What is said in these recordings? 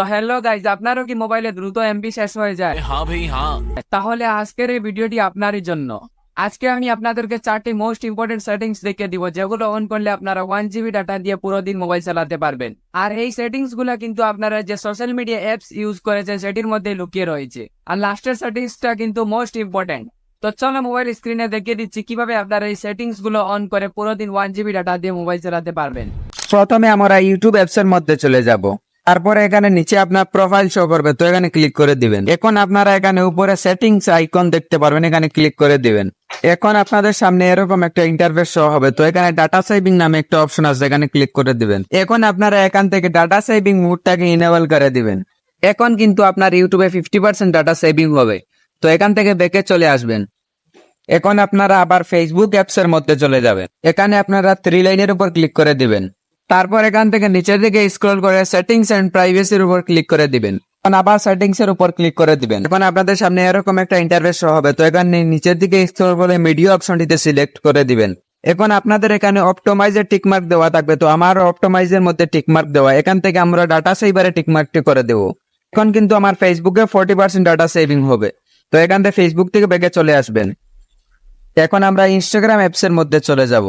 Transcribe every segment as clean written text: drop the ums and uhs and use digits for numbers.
তো hello guys, আপনারও কি মোবাইলে দ্রুত এমবি শেষ হয়ে যায়? हाँ भाई हाँ। তাহলে আজকের এই ভিডিওটি আপনারই জন্য। আজকে আমি আপনাদেরকে 4টি মোস্ট ইম্পর্টেন্ট সেটিংস দেখিয়ে দিব, যেগুলো অন করলে আপনারা 1 GB ডাটা দিয়ে পুরো দিন মোবাইল চালাতে পারবেন। আর এই সেটিংস গুলা কিন্তু আপনারা যে সোশ্যাল মিডিয়া অ্যাপস ইউজ করেছেন সেটির মধ্যে লুকিয়ে রয়েছে। আর লাস্টের সেটিংসটা কিন্তু মোস্ট ইম্পর্টেন্ট। তো চলো মোবাইল স্ক্রিনে দেখিয়ে দিচ্ছি কিভাবে আপনারা এই সেটিংস গুলো অন করে পুরো দিন 1 GB ডাটা দিয়ে মোবাইল চালাতে পারবেন। প্রথমে আমরা ইউটিউব অ্যাপস এর মধ্যে চলে যাব। তারপরে এখানে নিচে আপনার প্রোফাইল শো করবে, তো এখানে ক্লিক করে দিবেন। এখন আপনারা এখানে উপরে সেটিংস আইকন দেখতে পারবেন, এখানে ক্লিক করে দিবেন। এখন আপনাদের সামনে এরকম একটা ইন্টারফেস শো হবে, তো এখানে ডাটা সেভিং নামে একটা অপশন আছে, এখানে ক্লিক করে দিবেন। এখন আপনারা এখান থেকে ডাটা সেভিং মোডটাকে ইনেবল করে দিবেন। এখন কিন্তু আপনার ইউটিউবে 50% ডাটা সেভিং হবে। তো এখান থেকে ব্যাকে চলে আসবেন। এখন আপনারা আবার ফেসবুক অ্যাপস এর মধ্যে চলে যাবেন। এখানে আপনারা 3 লাইনের উপর ক্লিক করে দিবেন। তারপর এখান থেকে নিচের দিকে স্ক্রল করে সেটিংস এন্ড প্রাইভেসির উপর ক্লিক করে দিবেন। এখন আবার সেটিংস এর উপর ক্লিক করে দিবেন। এখন আপনাদের সামনে এরকম একটা ইন্টারফেস শো হবে, তো এখানে নিচের দিকে স্ক্রল করে মিডিয়া অপশনটিতে সিলেক্ট করে দিবেন। এখন আপনাদের এখানে অপটোমাইজের টিকমার্ক দেওয়া থাকবে, তো আমার অপটোমাইজের মধ্যে টিকমার্ক দেওয়া, এখান থেকে আমরা ডাটা সেভারে টিকমার্কটি করে দেবো। এখন কিন্তু আমার ফেসবুকে 40% ডাটা সেভিং হবে। তো এখান থেকে ফেসবুক থেকে ব্যাকে চলে আসবেন। এখন আমরা ইনস্টাগ্রাম অ্যাপস এর মধ্যে চলে যাব।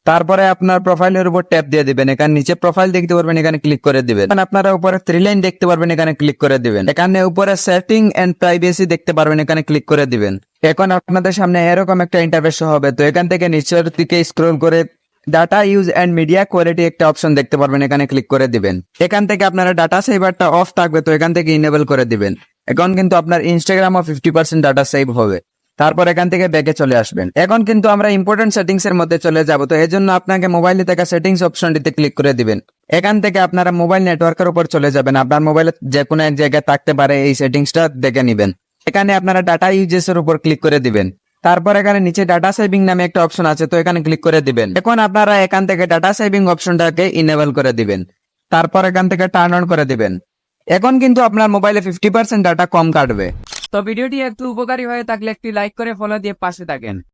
তারপরে আপনার প্রোফাইলের উপর ট্যাপ দিয়ে দিবেন। এখানে নিচে প্রোফাইল দেখতে পারবেন, এখানে ক্লিক করে দিবেন। এখন আপনারা উপরে 3 লাইন দেখতে পারবেন, এখানে ক্লিক করে দিবেন। এখানে উপরে সেটিং এন্ড প্রাইভেসি দেখতে পারবেন, এখানে ক্লিক করে দিবেন। এখন আপনাদের সামনে এরকম একটা ইন্টারফেস হবে, তো এখান থেকে নিচের দিকে স্ক্রল করে data use and media quality একটা অপশন দেখতে পারবেন, এখানে ক্লিক করে দিবেন। এখান থেকে আপনারা ডাটা সেভারটা অফ থাকবে, তো এখান থেকে ইনেবল করে দিবেন। এখন কিন্তু আপনার ইনস্টাগ্রামও 50% ডাটা সেভ হবে। তারপর এখান থেকে ব্যাকে চলে আসবেন। এখন কিন্তু আমরা ইম্পর্টেন্ট সেটিংস এর মধ্যে চলে যাব, তো এর জন্য আপনাকে মোবাইলে থাকা সেটিংস অপশনটিতে ক্লিক করে দিবেন। এখান থেকে আপনারা মোবাইল নেটওয়ার্কের উপর চলে যাবেন। আপনার মোবাইলে যে কোনো এক জায়গায় থাকতে পারে, এই সেটিংসটা দেখে নেবেন। এখানে আপনারা ডাটা ইউজেস এর উপর ক্লিক করে দিবেন। তারপর এখানে নিচে ডাটা সেভিং নামে একটা অপশন আছে, তো এখানে ক্লিক করে দিবেন। এখন আপনারা এখান থেকে ডাটা সেভিং অপশনটাকে ইনেবল করে দিবেন। তারপর এখান থেকে টার্ন অন করে দিবেন। এখন কিন্তু আপনার মোবাইলে 50% ডাটা কম কাটবে। তো ভিডিওটি একটু উপকারী হয়ে থাকলে একটি লাইক করে ফলো দিয়ে পাশে থাকেন।